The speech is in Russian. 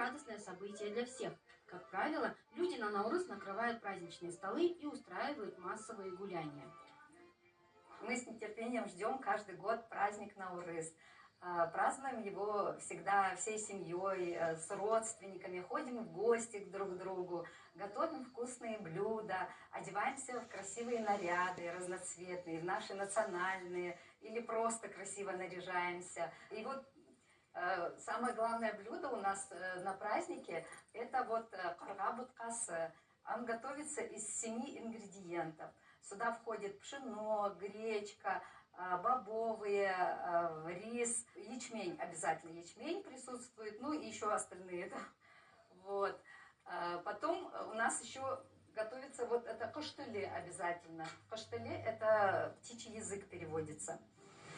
радостное событие для всех. Как правило, люди на Наурыз накрывают праздничные столы и устраивают массовые гуляния. Мы с нетерпением ждем каждый год праздник Наурыз. Празднуем его всегда всей семьей, с родственниками, ходим в гости друг к другу, готовим вкусные блюда, одеваемся в красивые наряды разноцветные, в наши национальные, или просто красиво наряжаемся. И вот самое главное блюдо у нас на празднике – это вот карга буткасы. Он готовится из 7 ингредиентов. Сюда входит пшено, гречка, бобовые, рис, ячмень, обязательно ячмень присутствует, ну и еще остальные. Да? Вот. Потом у нас еще готовится вот это коштыле обязательно. Коштыле – это птичий язык переводится.